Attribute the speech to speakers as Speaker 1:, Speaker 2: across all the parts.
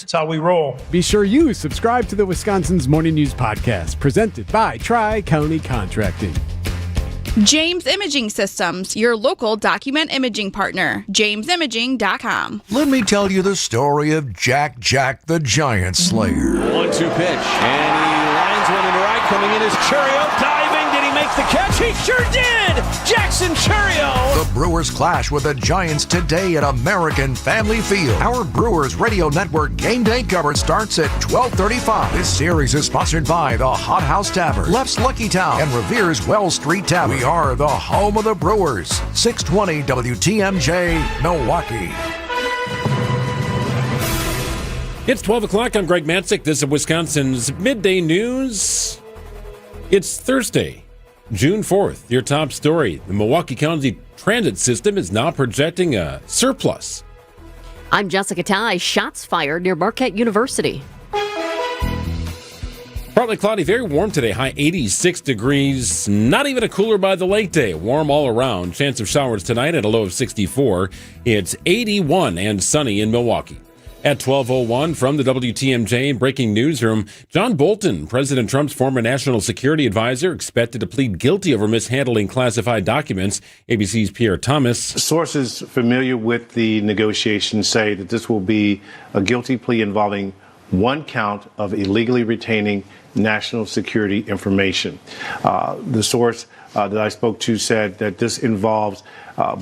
Speaker 1: That's how we roll.
Speaker 2: Be sure you subscribe to the Wisconsin's Morning News Podcast, presented by Tri-County Contracting.
Speaker 3: James Imaging Systems, your local document imaging partner. JamesImaging.com.
Speaker 4: Let me tell you the story of Jack the Giant Slayer.
Speaker 5: 1-2 pitch, and he lines one into right, coming in is Churio, diving, did he make the catch? He sure did! Jackson Churio!
Speaker 4: The Brewers clash with the Giants today at American Family Field. Our Brewers Radio Network game day coverage starts at 12:35. This series is sponsored by the Hot House Tavern, Left's Lucky Town, and Revere's Wells Street Tavern. We are the home of the Brewers. 620 WTMJ, Milwaukee.
Speaker 6: It's 12 o'clock. I'm Greg Matzik. This is Wisconsin's Midday News. It's Thursday, June 4th. Your top story. The Milwaukee County Transit System is now projecting a surplus.
Speaker 7: I'm Jessica Ty. Shots fired near Marquette University.
Speaker 6: Partly cloudy, very warm today. High 86 degrees. Not even a cooler by the lake day. Warm all around. Chance of showers tonight at a low of 64. It's 81 and sunny in Milwaukee. At 12:01 from the WTMJ Breaking Newsroom, John Bolton, President Trump's former national security advisor, expected to plead guilty over mishandling classified documents. ABC's Pierre Thomas.
Speaker 8: Sources familiar with the negotiations say that this will be a guilty plea involving one count of illegally retaining national security information. The source that I spoke to said that this involves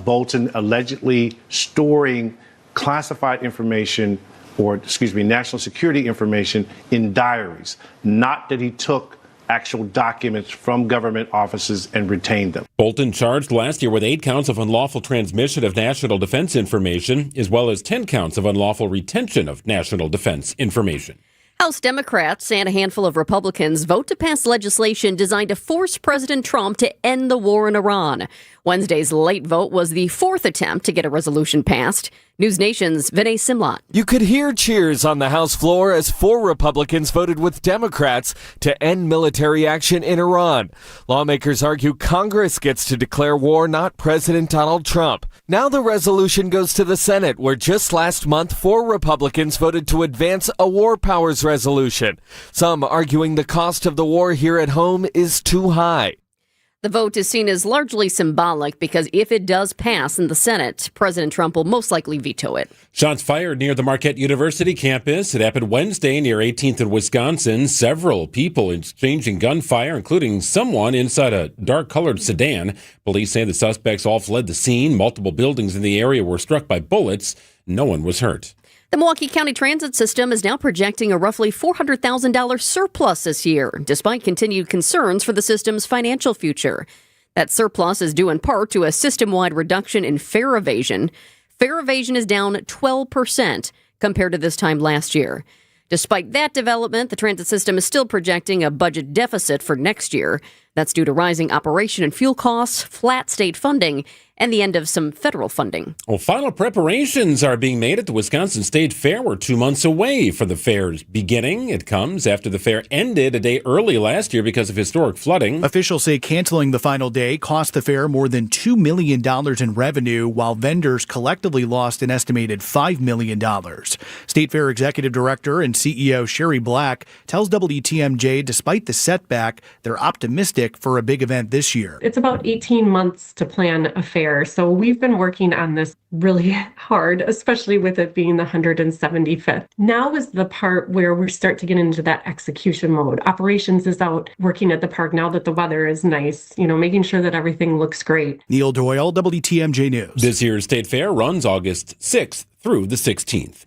Speaker 8: Bolton allegedly storing classified information national security information in diaries, not that he took actual documents from government offices and retained them.
Speaker 6: Bolton charged last year with 8 counts of unlawful transmission of national defense information, as well as 10 counts of unlawful retention of national defense information.
Speaker 7: House Democrats and a handful of Republicans vote to pass legislation designed to force President Trump to end the war in Iran. Wednesday's late vote was the 4th attempt to get a resolution passed. News Nation's Vinay Simlat.
Speaker 9: You could hear cheers on the House floor as 4 Republicans voted with Democrats to end military action in Iran. Lawmakers argue Congress gets to declare war, not President Donald Trump. Now the resolution goes to the Senate, where just last month 4 Republicans voted to advance a war powers resolution. Some arguing the cost of the war here at home is too high.
Speaker 7: The vote is seen as largely symbolic because if it does pass in the Senate, President Trump will most likely veto it.
Speaker 6: Shots fired near the Marquette University campus. It happened Wednesday near 18th in Wisconsin. Several people exchanging gunfire, including someone inside a dark-colored sedan. Police say the suspects all fled the scene. Multiple buildings in the area were struck by bullets. No one was hurt.
Speaker 7: The Milwaukee County Transit System is now projecting a roughly $400,000 surplus this year, despite continued concerns for the system's financial future. That surplus is due in part to a system-wide reduction in fare evasion. Fare evasion is down 12% compared to this time last year. Despite that development, the transit system is still projecting a budget deficit for next year. That's due to rising operation and fuel costs, flat state funding, and the end of some federal funding.
Speaker 6: Well, final preparations are being made at the Wisconsin State Fair. We're 2 months away from the fair's beginning. It comes after the fair ended a day early last year because of historic flooding.
Speaker 10: Officials say canceling the final day cost the fair more than $2 million in revenue, while vendors collectively lost an estimated $5 million. State Fair Executive Director and CEO Sherry Black tells WTMJ despite the setback, they're optimistic for a big event this year.
Speaker 11: It's about 18 months to plan a fair. So we've been working on this really hard, especially with it being the 175th. Now is the part where we start to get into that execution mode. Operations is out working at the park now that the weather is nice, making sure that everything looks great.
Speaker 10: Neil Doyle, WTMJ News.
Speaker 6: This year's State Fair runs August 6th through the 16th.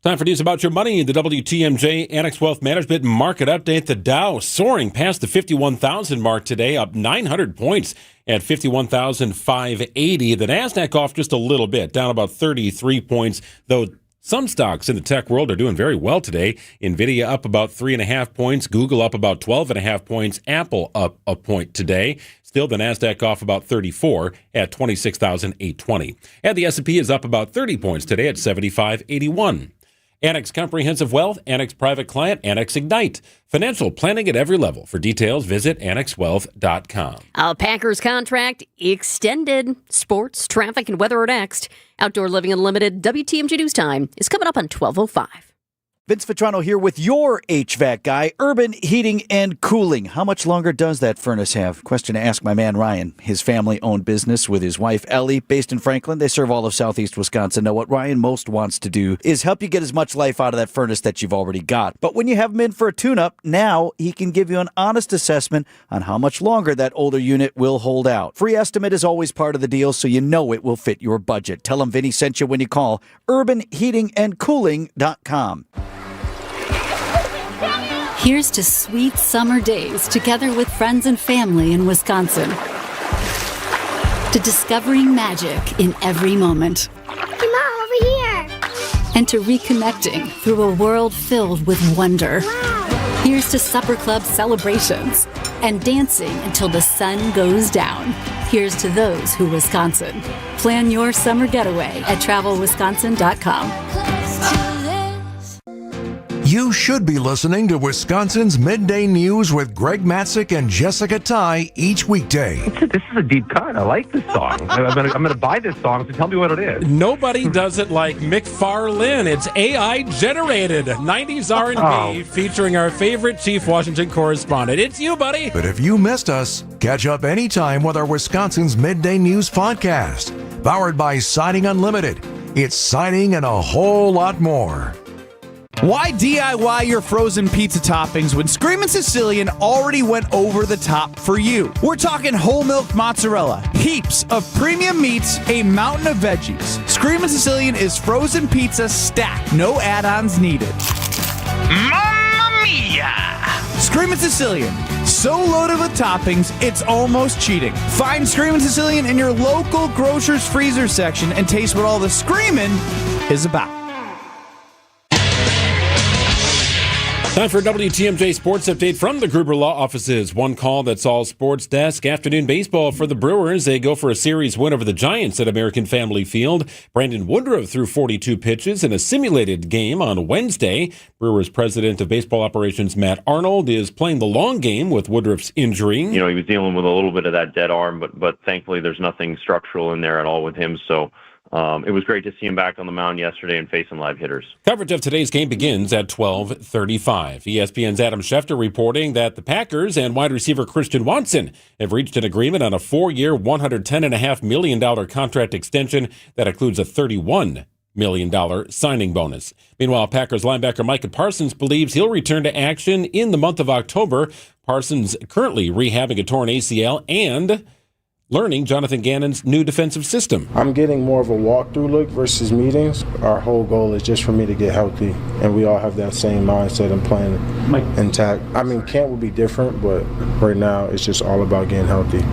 Speaker 6: Time for news about your money. The WTMJ Annex Wealth Management Market Update. The Dow soaring past the 51,000 mark today, up 900 points at 51,580. The NASDAQ off just a little bit, down about 33 points, though some stocks in the tech world are doing very well today. NVIDIA up about 3.5 points, Google up about 12.5 points, Apple up a point today. Still, the NASDAQ off about 34 at 26,820. And the S&P is up about 30 points today at 7581. Annex Comprehensive Wealth, Annex Private Client, Annex Ignite. Financial planning at every level. For details, visit annexwealth.com.
Speaker 7: A Packers contract extended. Sports, traffic, and weather are next. Outdoor Living Unlimited WTMJ News Time is coming up on 12:05.
Speaker 1: Vince Vitrano here with your HVAC guy, Urban Heating and Cooling. How much longer does that furnace have? Question to ask my man Ryan. His family-owned business with his wife Ellie, based in Franklin. They serve all of southeast Wisconsin. Now, what Ryan most wants to do is help you get as much life out of that furnace that you've already got. But when you have him in for a tune-up, now he can give you an honest assessment on how much longer that older unit will hold out. Free estimate is always part of the deal, so you know it will fit your budget. Tell him Vinny sent you when you call urbanheatingandcooling.com.
Speaker 12: Here's to sweet summer days together with friends and family in Wisconsin. To discovering magic in every moment.
Speaker 13: Come on, over here.
Speaker 12: And to reconnecting through a world filled with wonder.
Speaker 13: Wow.
Speaker 12: Here's to supper club celebrations and dancing until the sun goes down. Here's to those who Wisconsin. Plan your summer getaway at travelwisconsin.com.
Speaker 4: You should be listening to Wisconsin's Midday News with Greg Matzik and Jessica Ty each weekday.
Speaker 14: This is a deep cut. I like this song. I'm going to buy this song, so tell me what it is.
Speaker 6: Nobody does it like McFarlane. It's AI generated 90s R&B featuring our favorite Chief Washington correspondent. It's you, buddy.
Speaker 4: But if you missed us, catch up anytime with our Wisconsin's Midday News podcast, powered by Siding Unlimited. It's siding and a whole lot more.
Speaker 15: Why DIY your frozen pizza toppings when Screamin' Sicilian already went over the top for you? We're talking whole milk mozzarella, heaps of premium meats, a mountain of veggies. Screamin' Sicilian is frozen pizza stacked, no add-ons needed. Mamma mia! Screamin' Sicilian, so loaded with toppings, it's almost cheating. Find Screamin' Sicilian in your local grocer's freezer section and taste what all the screamin' is about.
Speaker 6: Time for a WTMJ Sports Update from the Gruber Law Offices. One call, that's all sports desk. Afternoon baseball for the Brewers. They go for a series win over the Giants at American Family Field. Brandon Woodruff threw 42 pitches in a simulated game on Wednesday. Brewers president of baseball operations Matt Arnold is playing the long game with Woodruff's injury.
Speaker 16: You know, he was dealing with a little bit of that dead arm, but thankfully there's nothing structural in there at all with him. So it was great to see him back on the mound yesterday and facing live hitters.
Speaker 6: Coverage of today's game begins at 12:35. ESPN's Adam Schefter reporting that the Packers and wide receiver Christian Watson have reached an agreement on a 4-year, $110.5 million contract extension that includes a $31 million signing bonus. Meanwhile, Packers linebacker Micah Parsons believes he'll return to action in the month of October. Parsons currently rehabbing a torn ACL and learning Jonathan Gannon's new defensive system.
Speaker 17: I'm getting more of a walkthrough look versus meetings. Our whole goal is just for me to get healthy, and we all have that same mindset and plan intact. I mean, camp will be different, but right now it's just all about getting healthy.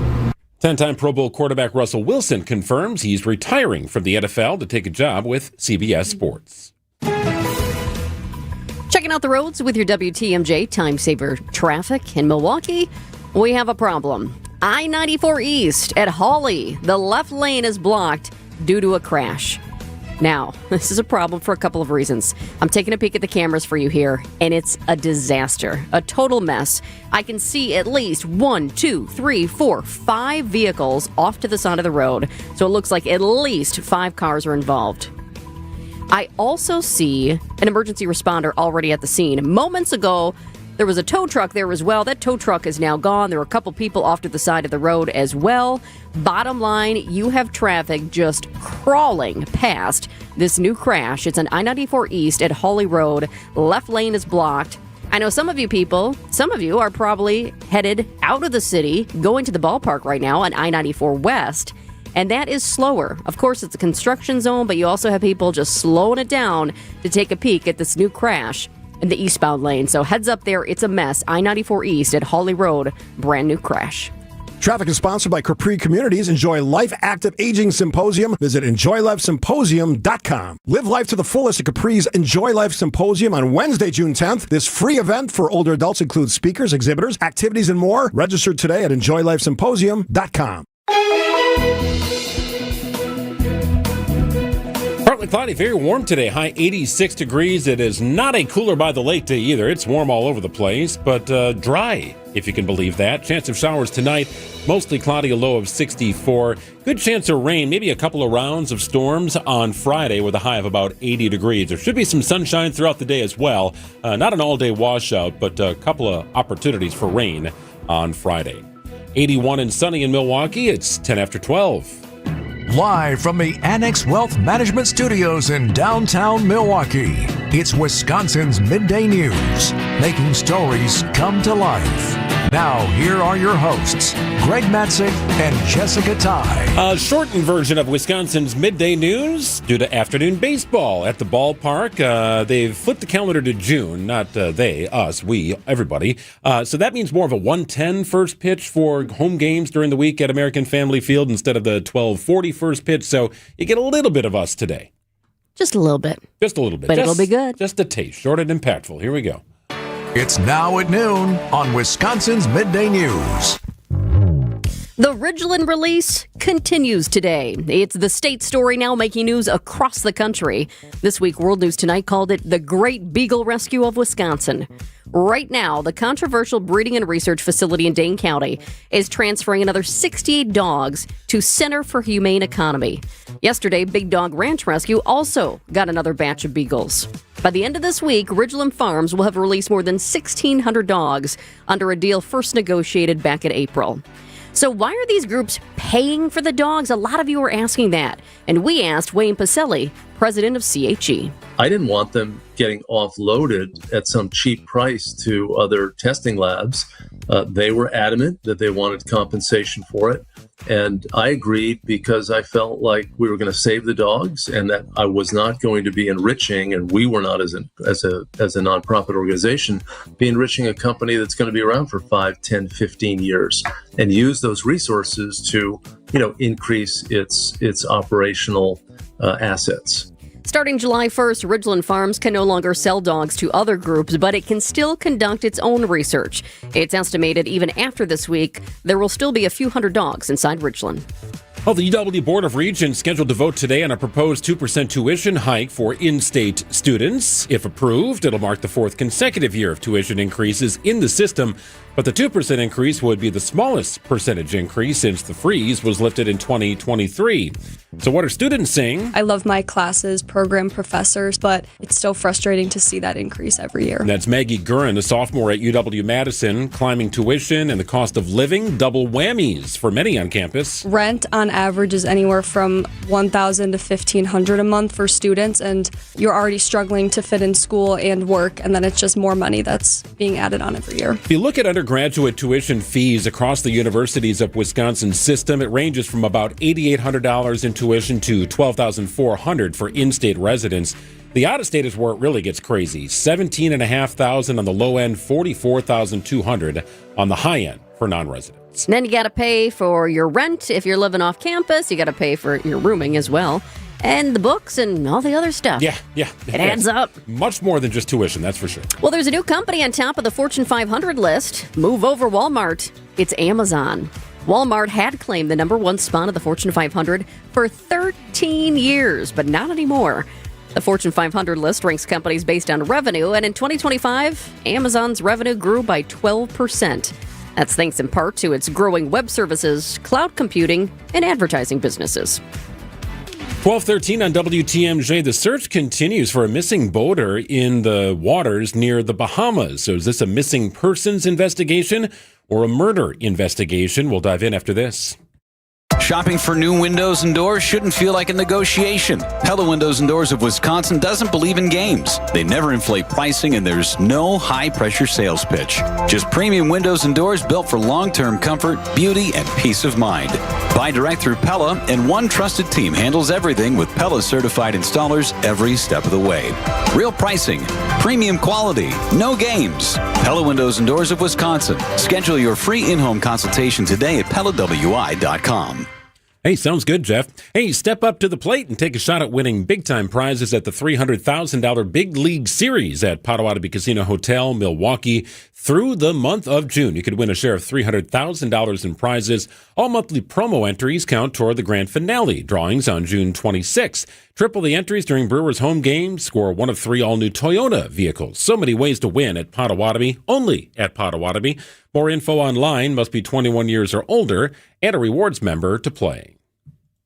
Speaker 6: 10-time Pro Bowl quarterback Russell Wilson confirms he's retiring from the NFL to take a job with CBS Sports.
Speaker 7: Checking out the roads with your WTMJ Time Saver traffic in Milwaukee. We have a problem. I-94 East at Hawley. The left lane is blocked due to a crash. Now, this is a problem for a couple of reasons. I'm taking a peek at the cameras for you here, and it's a disaster. A total mess. I can see at least 5 vehicles off to the side of the road. So it looks like at least 5 cars are involved. I also see an emergency responder already at the scene. Moments ago, there was a tow truck there as well. That tow truck is now gone. There were a couple people off to the side of the road as well. Bottom line, you have traffic just crawling past this new crash. It's on I-94 East at Hawley Road. Left lane is blocked. I know some of you are probably headed out of the city, going to the ballpark right now on I-94 West. And that is slower. Of course, it's a construction zone, but you also have people just slowing it down to take a peek at this new crash in the eastbound lane. So heads up there, it's a mess. I-94 East at Hawley Road, brand new crash.
Speaker 18: Traffic is sponsored by Capri Communities. Enjoy Life Active Aging Symposium. Visit EnjoyLifeSymposium.com. Live life to the fullest at Capri's Enjoy Life Symposium on Wednesday, June 10th. This free event for older adults includes speakers, exhibitors, activities, and more. Register today at EnjoyLifeSymposium.com.
Speaker 6: Partly cloudy, very warm today, high 86 degrees. It is not a cooler by the lake day either. It's warm all over the place, but dry, if you can believe that. Chance of showers tonight, mostly cloudy, a low of 64. Good chance of rain, maybe a couple of rounds of storms on Friday with a high of about 80 degrees. There should be some sunshine throughout the day as well. Not an all-day washout, but a couple of opportunities for rain on Friday. 81 and sunny in Milwaukee. It's 10 after 12.
Speaker 4: Live from the Annex Wealth Management Studios in downtown Milwaukee, it's Wisconsin's Midday News, making stories come to life. Now, here are your hosts, Greg Matzik and Jessica Ty.
Speaker 6: A shortened version of Wisconsin's Midday News due to afternoon baseball at the ballpark. They've flipped the calendar to June, not they, us, we, everybody. So that means more of a 1:10 first pitch for home games during the week at American Family Field instead of the 12:40 first pitch. So you get a little bit of us today.
Speaker 7: Just a little bit.
Speaker 6: Just a little bit.
Speaker 7: But it'll be good.
Speaker 6: Just a taste, short and impactful. Here we go.
Speaker 4: It's now at noon on Wisconsin's Midday News.
Speaker 7: The Ridgeland release continues today. It's the state story now making news across the country. This week, World News Tonight called it the Great Beagle Rescue of Wisconsin. Right now, the controversial breeding and research facility in Dane County is transferring another 68 dogs to Center for Humane Economy. Yesterday, Big Dog Ranch Rescue also got another batch of beagles. By the end of this week, Ridgeland Farms will have released more than 1,600 dogs under a deal first negotiated back in April. So why are these groups paying for the dogs? A lot of you are asking that. And we asked Wayne Pacelli, president of CHE.
Speaker 19: I didn't want them getting offloaded at some cheap price to other testing labs. They were adamant that they wanted compensation for it. And I agreed because I felt like we were going to save the dogs and that I was not going to be enriching, and we were not as a nonprofit organization, be enriching a company that's going to be around for 5, 10, 15 years and use those resources to, increase its operational assets.
Speaker 7: Starting July 1st, Ridgeland Farms can no longer sell dogs to other groups, but it can still conduct its own research. It's estimated even after this week, there will still be a few hundred dogs inside Ridgeland.
Speaker 6: Well, the UW Board of Regents scheduled to vote today on a proposed 2% tuition hike for in-state students. If approved, it'll mark the fourth consecutive year of tuition increases in the system. But the 2% increase would be the smallest percentage increase since the freeze was lifted in 2023. So what are students saying?
Speaker 20: I love my classes, program professors, but it's still frustrating to see that increase every year.
Speaker 6: And that's Maggie Gurin, a sophomore at UW-Madison. Climbing tuition and the cost of living, double whammies for many on campus.
Speaker 20: Rent on average is anywhere from $1,000 to $1,500 a month for students, and you're already struggling to fit in school and work, and then it's just more money that's being added on every year.
Speaker 6: If you look at undergraduate tuition fees across the universities of Wisconsin's system, it ranges from about $8,800 in tuition to $12,400 for in-state residents. The out-of-state is where it really gets crazy. $17,500 on the low end, $44,200 on the high end for non-residents.
Speaker 7: And then you got to pay for your rent if you're living off campus. You got to pay for your rooming as well. And the books and all the other stuff.
Speaker 6: Yeah.
Speaker 7: It adds up.
Speaker 6: Much more than just tuition, that's for sure.
Speaker 7: Well, there's a new company on top of the Fortune 500 list. Move over Walmart. It's Amazon. Walmart had claimed the number one spot of the Fortune 500 for 13 years, but not anymore. The Fortune 500 list ranks companies based on revenue, and in 2025, Amazon's revenue grew by 12%. That's thanks in part to its growing web services, cloud computing, and advertising businesses.
Speaker 6: 12:13 on WTMJ. The search continues for a missing boater in the waters near the Bahamas. So is this a missing persons investigation or a murder investigation? We'll dive in after this.
Speaker 21: Shopping for new windows and doors shouldn't feel like a negotiation. Pella Windows and Doors of Wisconsin doesn't believe in games. They never inflate pricing, and there's no high-pressure sales pitch. Just premium windows and doors built for long-term comfort, beauty, and peace of mind. Buy direct through Pella, and one trusted team handles everything with Pella-certified installers every step of the way. Real pricing, premium quality, no games. Pella Windows and Doors of Wisconsin. Schedule your free in-home consultation today at PellaWI.com.
Speaker 6: Hey, sounds good, Jeff. Hey, step up to the plate and take a shot at winning big-time prizes at the $300,000 Big League Series at Potawatomi Casino Hotel, Milwaukee, through the month of June. You could win a share of $300,000 in prizes. All monthly promo entries count toward the grand finale drawings on June 26th. Triple the entries during Brewers home games. Score one of 3 all-new Toyota vehicles. So many ways to win at Potawatomi, only at Potawatomi. More info online. Must be 21 years or older and a rewards member to play.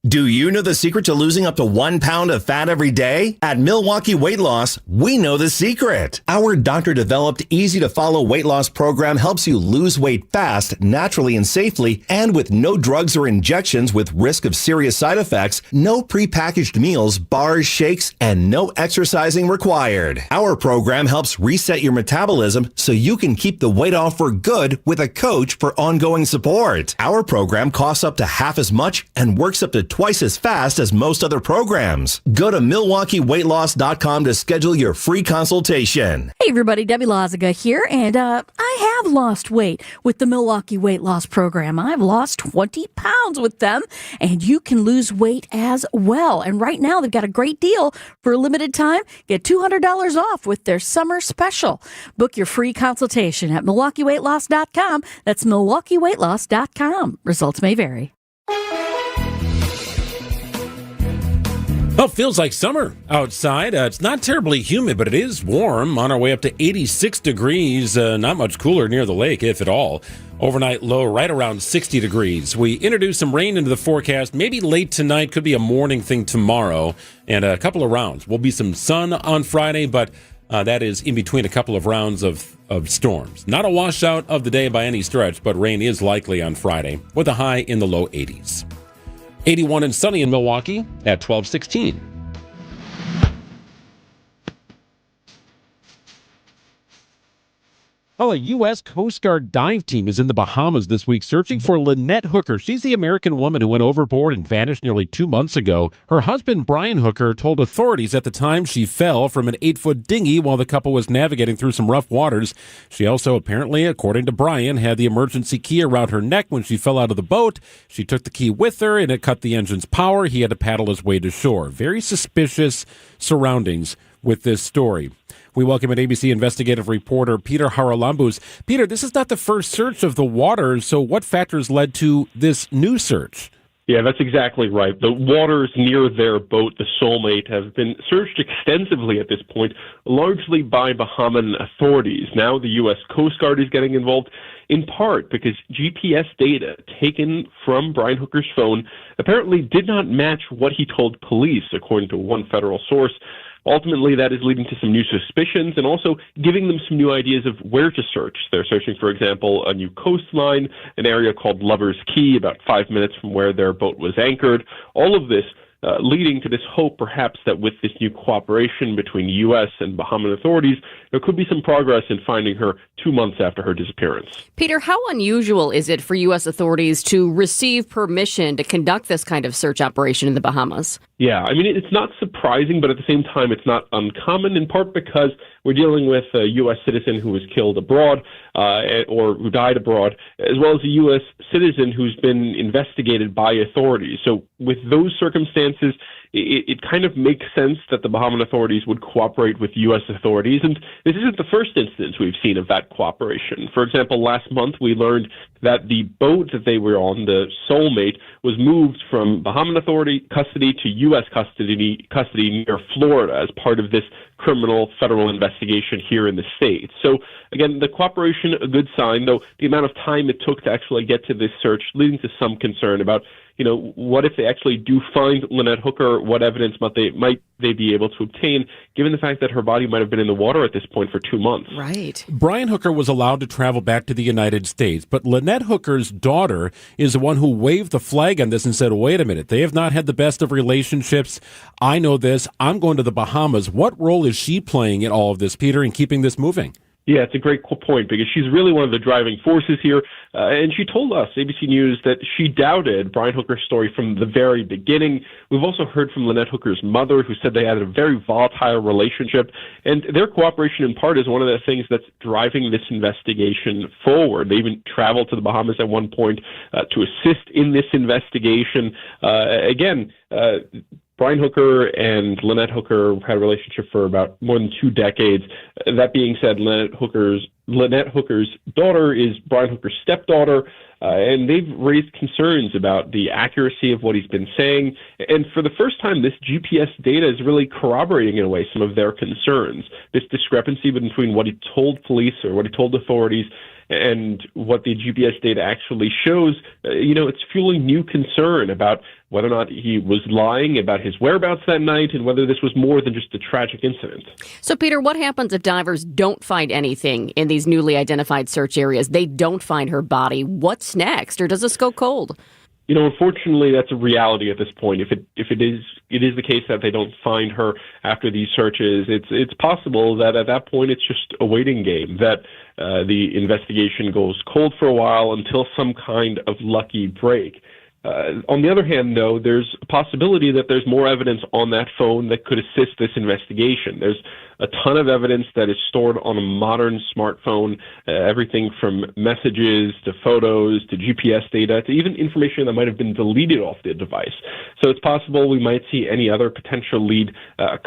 Speaker 2: Do you know the secret to losing up to 1 pound of fat every day? At Milwaukee Weight Loss, we know the secret. Our doctor-developed, easy-to-follow weight loss program helps you lose weight fast, naturally and safely, and with no drugs or injections with risk of serious side effects, no prepackaged meals, bars, shakes, and no exercising required. Our program helps reset your metabolism so you can keep the weight off for good with a coach for ongoing support. Our program costs up to half as much and works up to twice as fast as most other programs. Go to MilwaukeeWeightLoss.com to schedule your free consultation.
Speaker 22: Hey everybody, Debbie Loziga here, and I have lost weight with the Milwaukee Weight Loss Program. I've lost 20 pounds with them, and you can lose weight as well. And right now they've got a great deal for a limited time. Get $200 off with their summer special. Book your free consultation at MilwaukeeWeightLoss.com. That's MilwaukeeWeightLoss.com. Results may vary.
Speaker 6: Well, it feels like summer outside. It's not terribly humid, but it is warm. On our way up to 86 degrees. Not much cooler near the lake, if at all. Overnight low right around 60 degrees. We introduced some rain into the forecast. Maybe late tonight. Could be a morning thing tomorrow. And a couple of rounds. Will be some sun on Friday, but that is in between a couple of rounds of storms. Not a washout of the day by any stretch, but rain is likely on Friday with a high in the low 80s. 81 and sunny in Milwaukee at 12:16. Well, a U.S. Coast Guard dive team is in the Bahamas this week searching for Lynette Hooker. She's the American woman who went overboard and vanished nearly 2 months ago. Her husband, Brian Hooker, told authorities at the time she fell from an 8-foot dinghy while the couple was navigating through some rough waters. She also apparently, according to Brian, had the emergency key around her neck when she fell out of the boat. She took the key with her and it cut the engine's power. He had to paddle his way to shore. Very suspicious surroundings with this story. We welcome an ABC investigative reporter, Peter Haralambous. Peter, this is not the first search of the waters, so what factors led to this new search?
Speaker 23: Yeah, that's exactly right. The waters near their boat, the Soulmate, have been searched extensively at this point, largely by Bahamian authorities. Now the U.S. Coast Guard is getting involved, in part because GPS data taken from Brian Hooker's phone apparently did not match what he told police, according to one federal source. Ultimately, that is leading to some new suspicions and also giving them some new ideas of where to search. They're searching, for example, a new coastline, an area called Lover's Key, about 5 minutes from where their boat was anchored. All of this leading to this hope, perhaps, that with this new cooperation between U.S. and Bahamian authorities, there could be some progress in finding her 2 months after her disappearance.
Speaker 7: Peter, how unusual is it for U.S. authorities to receive permission to conduct this kind of search operation in the Bahamas?
Speaker 23: Yeah, I mean, it's not surprising, but at the same time, it's not uncommon, in part because we're dealing with a U.S. citizen who was killed abroad or who died abroad, as well as a U.S. citizen who's been investigated by authorities. So with those circumstances, it kind of makes sense that the Bahamian authorities would cooperate with U.S. authorities. And this isn't the first instance we've seen of that cooperation. For example, last month we learned that the boat that they were on, the Soulmate, was moved from Bahamian authority custody to U.S. custody near Florida as part of this criminal federal investigation here in the States. So, again, the cooperation, a good sign, though the amount of time it took to actually get to this search leading to some concern about, what if they actually do find Lynette Hooker? What evidence might they be able to obtain, given the fact that her body might have been in the water at this point for 2 months?
Speaker 7: Right.
Speaker 6: Brian Hooker was allowed to travel back to the United States, but Lynette Hooker's daughter is the one who waved the flag on this and said, wait a minute, they have not had the best of relationships. I know this. I'm going to the Bahamas. What role is she playing in all of this, Peter, in keeping this moving?
Speaker 23: Yeah, it's a great point because she's really one of the driving forces here. And she told us, ABC News, that she doubted Brian Hooker's story from the very beginning. We've also heard from Lynette Hooker's mother, who said they had a very volatile relationship. And their cooperation, in part, is one of the things that's driving this investigation forward. They even traveled to the Bahamas at one point to assist in this investigation. Brian Hooker and Lynette Hooker had a relationship for about more than 2 decades. That being said, Lynette Hooker's daughter is Brian Hooker's stepdaughter, and they've raised concerns about the accuracy of what he's been saying. And for the first time, this GPS data is really corroborating, in a way, some of their concerns. This discrepancy between what he told police or what he told authorities and what the GPS data actually shows, it's fueling new concern about whether or not he was lying about his whereabouts that night and whether this was more than just a tragic incident.
Speaker 7: So, Peter, what happens if divers don't find anything in these newly identified search areas? They don't find her body. What's next? Or does this go cold?
Speaker 23: Unfortunately, that's a reality at this point. If it is the case that they don't find her after these searches, it's possible that at that point it's just a waiting game, that the investigation goes cold for a while until some kind of lucky break. On the other hand, though, there's a possibility that there's more evidence on that phone that could assist this investigation. There's a ton of evidence that is stored on a modern smartphone, everything from messages to photos to GPS data to even information that might have been deleted off the device. So it's possible we might see any other potential lead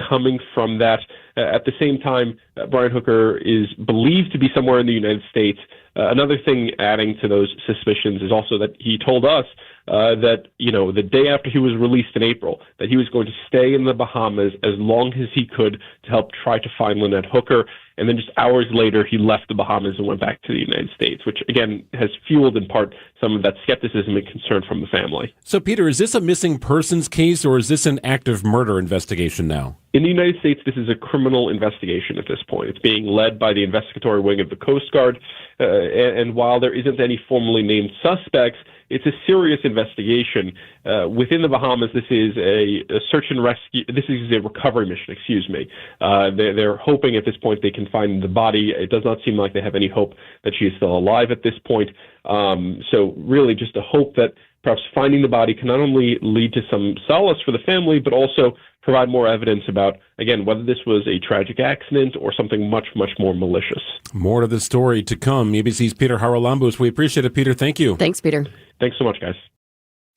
Speaker 23: coming from that. At the same time, Brian Hooker is believed to be somewhere in the United States. Another thing adding to those suspicions is also that he told us that, the day after he was released in April, that he was going to stay in the Bahamas as long as he could to help try to find Lynette Hooker. And then just hours later, he left the Bahamas and went back to the United States, which, again, has fueled in part some of that skepticism and concern from the family.
Speaker 6: So, Peter, is this a missing persons case or is this an active murder investigation now?
Speaker 23: In the United States, this is a criminal investigation at this point. It's being led by the investigatory wing of the Coast Guard. And while there isn't any formally named suspects, it's a serious investigation. Within the Bahamas, this is a search and rescue. This is a recovery mission, excuse me. They're hoping at this point they can find the body. It does not seem like they have any hope that she is still alive at this point. So really just a hope that perhaps finding the body can not only lead to some solace for the family, but also provide more evidence about, again, whether this was a tragic accident or something much, much more malicious.
Speaker 6: More to the story to come. ABC's Peter Haralambous. We appreciate it, Peter. Thank you.
Speaker 7: Thanks, Peter.
Speaker 23: Thanks so much, guys.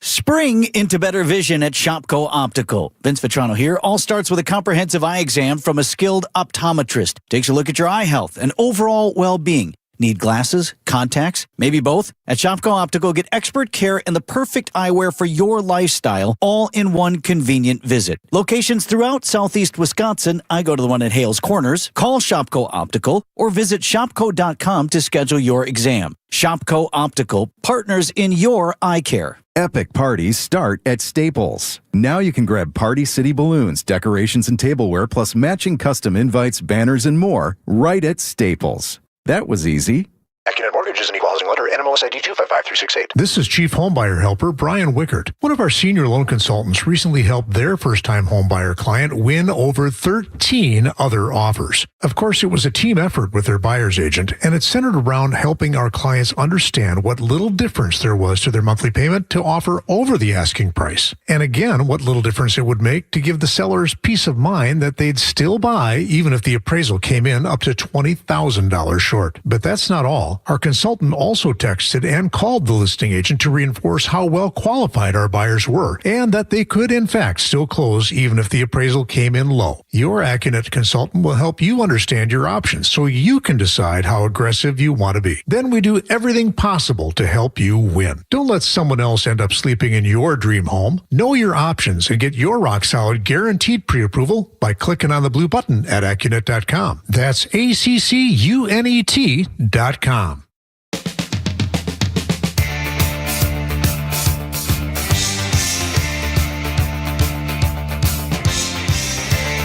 Speaker 1: Spring into better vision at Shopko Optical. Vince Vitrano here. All starts with a comprehensive eye exam from a skilled optometrist. Takes a look at your eye health and overall well-being. Need glasses, contacts, maybe both? At Shopko Optical, get expert care and the perfect eyewear for your lifestyle, all in one convenient visit. Locations throughout southeast Wisconsin. I go to the one at Hales Corners. Call Shopko Optical or visit shopko.com to schedule your exam. Shopko Optical, partners in your eye care.
Speaker 3: Epic parties start at Staples. Now you can grab Party City balloons, decorations, and tableware, plus matching custom invites, banners, and more right at Staples. That was easy.
Speaker 5: Accunet Mortgage is an equal housing lender. NMLS ID 255368.
Speaker 8: This is Chief Homebuyer Helper Brian Wickert. One of our senior loan consultants recently helped their first-time homebuyer client win over 13 other offers. Of course, it was a team effort with their buyer's agent, and it centered around helping our clients understand what little difference there was to their monthly payment to offer over the asking price. And again, what little difference it would make to give the sellers peace of mind that they'd still buy even if the appraisal came in up to $20,000 short. But that's not all. Our consultant also texted and called the listing agent to reinforce how well qualified our buyers were and that they could in fact still close even if the appraisal came in low. Your Accunet consultant will help you understand your options so you can decide how aggressive you want to be. Then we do everything possible to help you win. Don't let someone else end up sleeping in your dream home. Know your options and get your rock solid guaranteed pre-approval by clicking on the blue button at Accunet.com. That's ACCUNET.com.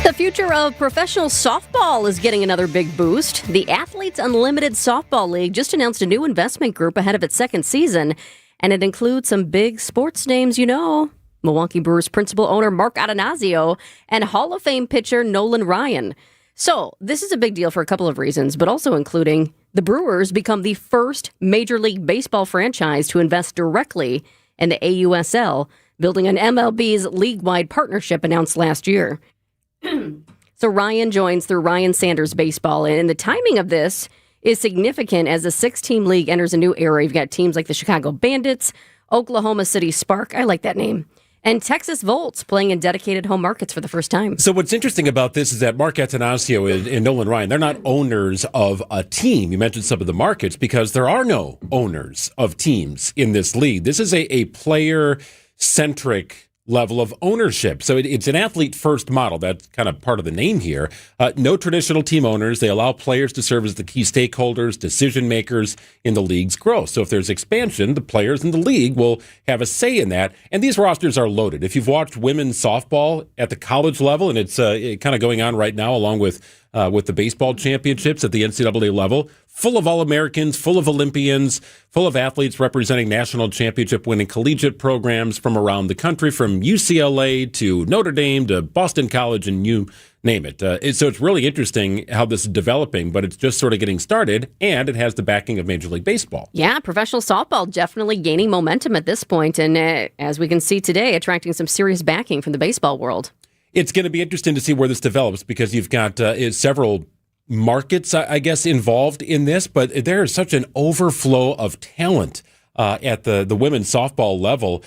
Speaker 7: The future of professional softball is getting another big boost. The Athletes Unlimited Softball League just announced a new investment group ahead of its second season, and it includes some big sports names you know. Milwaukee Brewers principal owner Mark Atanasio and Hall of Fame pitcher Nolan Ryan. So this is a big deal for a couple of reasons, but also including the Brewers become the first Major League Baseball franchise to invest directly in the AUSL, building on MLB's league-wide partnership announced last year. So Ryan joins through Ryan Sanders Baseball, and the timing of this is significant as the 6-team league enters a new era. You've got teams like the Chicago Bandits, Oklahoma City Spark, I like that name, and Texas Volts playing in dedicated home markets for the first time.
Speaker 6: So what's interesting about this is that Mark Attanasio and Nolan Ryan, they're not owners of a team. You mentioned some of the markets because there are no owners of teams in this league. This is a player-centric level of ownership. So it's an athlete-first model. That's kind of part of the name here. No traditional team owners. They allow players to serve as the key stakeholders, decision makers in the league's growth. So if there's expansion, the players in the league will have a say in that. And these rosters are loaded. If you've watched women's softball at the college level, and it's kind of going on right now along with the baseball championships at the NCAA level, full of All-Americans, full of Olympians, full of athletes representing national championship-winning collegiate programs from around the country, from UCLA to Notre Dame to Boston College, and you name it. So it's really interesting how this is developing, but it's just sort of getting started, and it has the backing of Major League Baseball.
Speaker 7: Yeah, professional softball definitely gaining momentum at this point, and as we can see today, attracting some serious backing from the baseball world.
Speaker 6: It's going to be interesting to see where this develops because you've got several markets, I guess, involved in this, but there is such an overflow of talent at the women's softball level,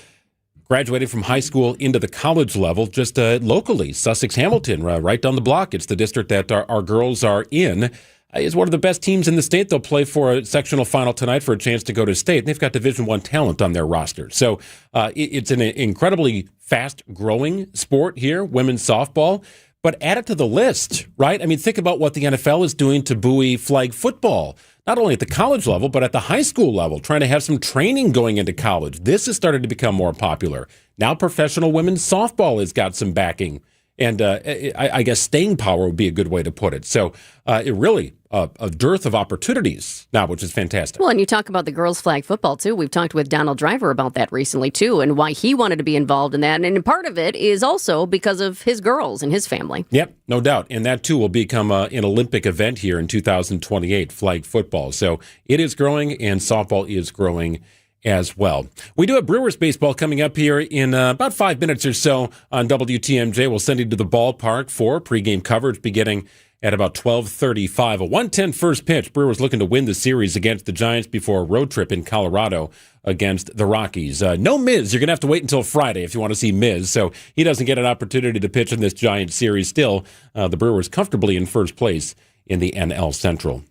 Speaker 6: graduating from high school into the college level, just locally. Sussex Hamilton, right down the block. It's the district that our girls are in. Is one of the best teams in the state. They'll play for a sectional final tonight for a chance to go to state. They've got Division I talent on their roster. So it's an incredibly fast-growing sport here, women's softball. But add it to the list, right? I mean, think about what the NFL is doing to buoy flag football, not only at the college level, but at the high school level, trying to have some training going into college. This has started to become more popular. Now professional women's softball has got some backing. And I guess staying power would be a good way to put it. So it really, a dearth of opportunities now, which is fantastic.
Speaker 7: Well, and you talk about the girls' flag football, too. We've talked with Donald Driver about that recently, too, and why he wanted to be involved in that. And part of it is also because of his girls and his family.
Speaker 6: Yep, no doubt. And that, too, will become an Olympic event here in 2028, flag football. So it is growing, and softball is growing as well. We do have Brewers baseball coming up here in about 5 minutes or so on WTMJ. We'll send you to the ballpark for pregame coverage beginning at about 12:35. A 1:10 first pitch. Brewers looking to win the series against the Giants before a road trip in Colorado against the Rockies. No Miz. You're going to have to wait until Friday if you want to see Miz. So he doesn't get an opportunity to pitch in this Giants series. Still, the Brewers comfortably in first place in the NL Central.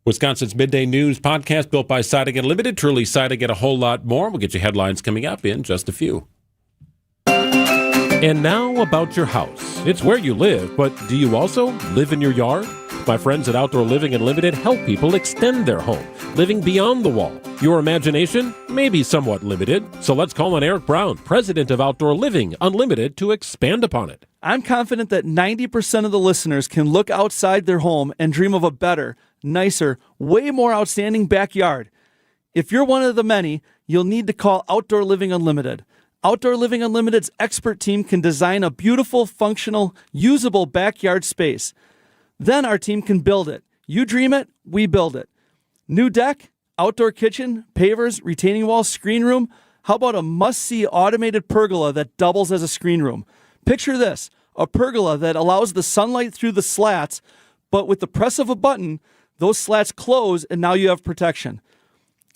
Speaker 6: Wisconsin's Midday News podcast built by Siding Unlimited. Truly Siding, get a whole lot more. We'll get you headlines coming up in just a few. And now about your house. It's where you live, but do you also live in your yard? My friends at Outdoor Living Unlimited help people extend their home, living beyond the wall. Your imagination may be somewhat limited, so let's call on Eric Brown, president of Outdoor Living Unlimited, to expand upon it.
Speaker 9: I'm confident that 90% of the listeners can look outside their home and dream of a better, nicer, way more outstanding backyard. If you're one of the many, you'll need to call Outdoor Living Unlimited. Outdoor Living Unlimited's expert team can design a beautiful, functional, usable backyard space. Then our team can build it. You dream it, we build it. New deck, outdoor kitchen, pavers, retaining walls, screen room. How about a must-see automated pergola that doubles as a screen room? Picture this, a pergola that allows the sunlight through the slats, but with the press of a button, those slats close and now you have protection.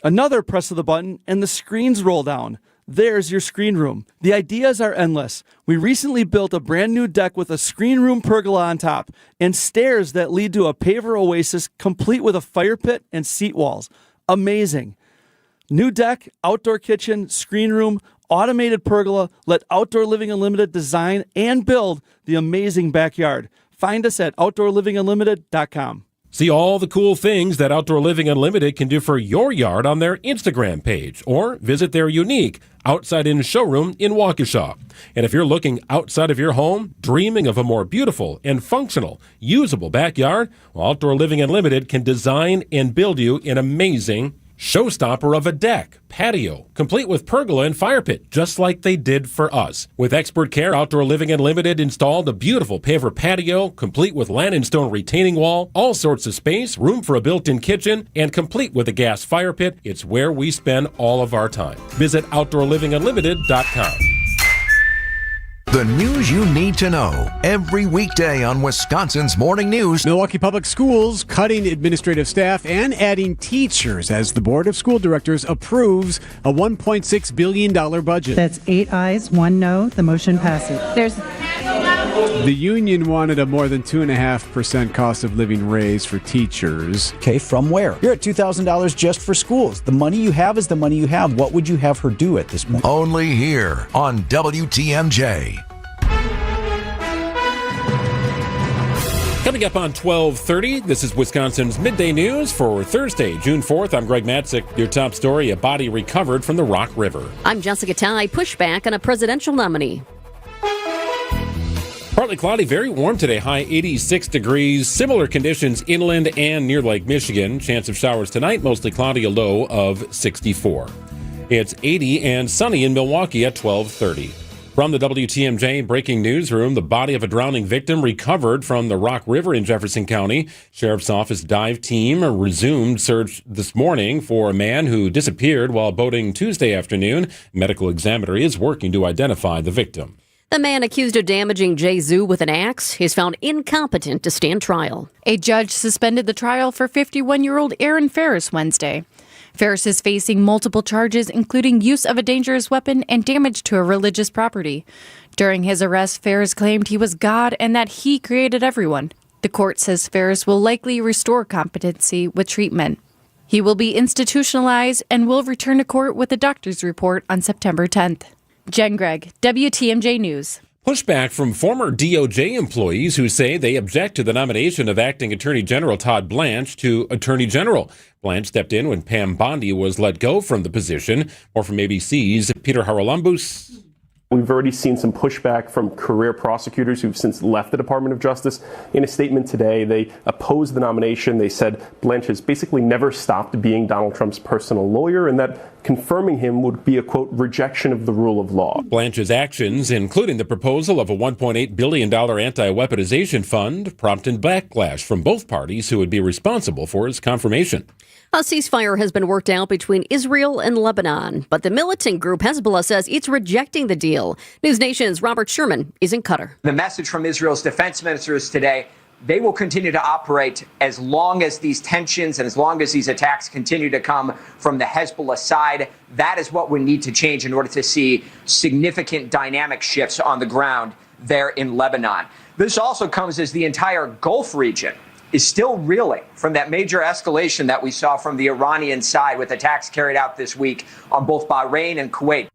Speaker 9: Another press of the button and the screens roll down. There's your screen room. The ideas are endless. We recently built a brand new deck with a screen room pergola on top and stairs that lead to a paver oasis complete with a fire pit and seat walls. Amazing. New deck, outdoor kitchen, screen room, automated pergola. Let Outdoor Living Unlimited design and build the amazing backyard. Find us at OutdoorLivingUnlimited.com.
Speaker 6: See all the cool things that Outdoor Living Unlimited can do for your yard on their Instagram page, or visit their unique outside-in showroom in Waukesha. And if you're looking outside of your home, dreaming of a more beautiful and functional, usable backyard, well, Outdoor Living Unlimited can design and build you an amazing Showstopper of a deck, patio, complete with pergola and fire pit, just like they did for us. With expert care, Outdoor Living Unlimited installed a beautiful paver patio, complete with land and stone retaining wall, all sorts of space, room for a built-in kitchen, and complete with a gas fire pit. It's where we spend all of our time. Visit OutdoorLivingUnlimited.com.
Speaker 4: The news you need to know every weekday on Wisconsin's Morning News.
Speaker 10: Milwaukee Public Schools cutting administrative staff and adding teachers as the Board of School Directors approves a $1.6 billion budget.
Speaker 11: That's 8 ayes, 1 no. The motion passes.
Speaker 10: The union wanted a more than 2.5% cost of living raise for teachers.
Speaker 1: Okay, from where? You're at $2,000 just for schools. The money you have is the money you have. What would you have her do at this point?
Speaker 4: Only here on WTMJ.
Speaker 6: Coming up on 12:30, this is Wisconsin's Midday News for Thursday, June 4th. I'm Greg Matzik. Your top story, a body recovered from the Rock River.
Speaker 7: I'm Jessica Ty. Pushback on a presidential nominee.
Speaker 6: Partly cloudy, very warm today, high 86 degrees. Similar conditions inland and near Lake Michigan. Chance of showers tonight, mostly cloudy, a low of 64. It's 80 and sunny in Milwaukee at 12:30. From the WTMJ breaking newsroom, the body of a drowning victim recovered from the Rock River in Jefferson County. Sheriff's Office dive team resumed search this morning for a man who disappeared while boating Tuesday afternoon. Medical examiner is working to identify the victim.
Speaker 7: The man accused of damaging Jay Zoo with an axe is found incompetent to stand trial.
Speaker 13: A judge suspended the trial for 51-year-old Aaron Ferris Wednesday. Ferris is facing multiple charges, including use of a dangerous weapon and damage to a religious property. During his arrest, Ferris claimed he was God and that he created everyone. The court says Ferris will likely restore competency with treatment. He will be institutionalized and will return to court with a doctor's report on September 10th. Jen Gregg, WTMJ News.
Speaker 6: Pushback from former DOJ employees who say they object to the nomination of Acting Attorney General Todd Blanche to Attorney General. Blanche stepped in when Pam Bondi was let go from the position. More from ABC's Peter Haralambous.
Speaker 24: We've already seen some pushback from career prosecutors who've since left the Department of Justice. In a statement today, they opposed the nomination. They said Blanche has basically never stopped being Donald Trump's personal lawyer and that confirming him would be a, quote, rejection of the rule of law.
Speaker 6: Blanche's actions, including the proposal of a $1.8 billion anti-weaponization fund, prompted backlash from both parties who would be responsible for its confirmation.
Speaker 7: A ceasefire has been worked out between Israel and Lebanon, but the militant group Hezbollah says it's rejecting the deal. News Nation's Robert Sherman is in Qatar.
Speaker 25: The message from Israel's defense ministers today, they will continue to operate as long as these tensions and as long as these attacks continue to come from the Hezbollah side. That is what we need to change in order to see significant dynamic shifts on the ground there in Lebanon. This also comes as the entire Gulf region is still reeling from that major escalation that we saw from the Iranian side with attacks carried out this week on both Bahrain and Kuwait.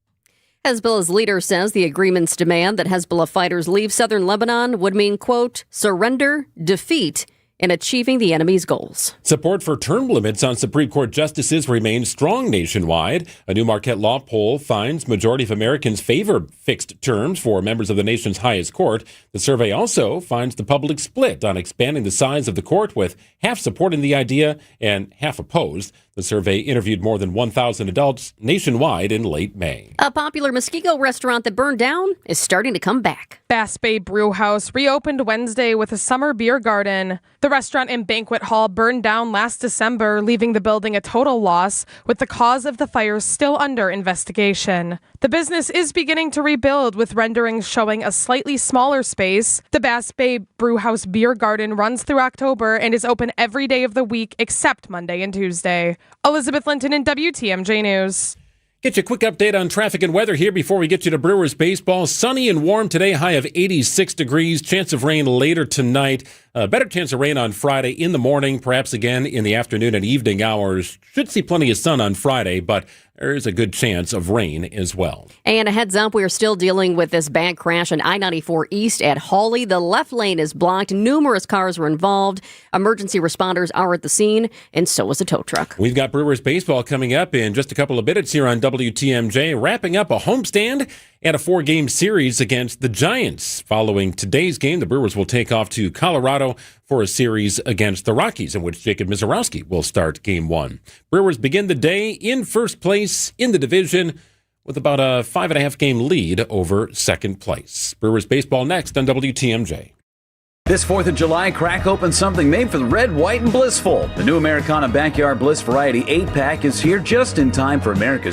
Speaker 7: Hezbollah's leader says the agreement's demand that Hezbollah fighters leave southern Lebanon would mean, quote, surrender, defeat, in achieving the enemy's goals.
Speaker 6: Support for term limits on Supreme Court justices remains strong nationwide. A new Marquette law poll finds majority of Americans favor fixed terms for members of the nation's highest court. The survey also finds the public split on expanding the size of the court, with half supporting the idea and half opposed. The survey interviewed more than 1,000 adults nationwide in late May.
Speaker 7: A popular Muskego restaurant that burned down is starting to come back.
Speaker 26: Bass Bay Brew House reopened Wednesday with a summer beer garden. The restaurant and banquet hall burned down last December, leaving the building a total loss, with the cause of the fire still under investigation. The business is beginning to rebuild, with renderings showing a slightly smaller space. The Bass Bay Brew House beer garden runs through October and is open every day of the week except Monday and Tuesday. Elizabeth Linton in WTMJ News.
Speaker 6: Get you a quick update on traffic and weather here before we get you to Brewers baseball. Sunny and warm today, high of 86 degrees. Chance of rain later tonight. Better chance of rain on Friday in the morning, perhaps again in the afternoon and evening hours. Should see plenty of sun on Friday, but there's a good chance of rain as well.
Speaker 7: And a heads up, we are still dealing with this bad crash on I-94 East at Hawley. The left lane is blocked. Numerous cars were involved. Emergency responders are at the scene, and so is a tow truck.
Speaker 6: We've got Brewers baseball coming up in just a couple of minutes here on WTMJ, wrapping up a homestand and a 4-game series against the Giants. Following today's game, the Brewers will take off to Colorado for a series against the Rockies, in which Jacob Mizorowski will start Game 1. Brewers begin the day in first place in the division with about a 5.5-game lead over second place. Brewers baseball next on WTMJ.
Speaker 21: This 4th of July, crack open something made for the red, white, and blissful. The new Americana Backyard Bliss Variety 8-pack is here just in time for America's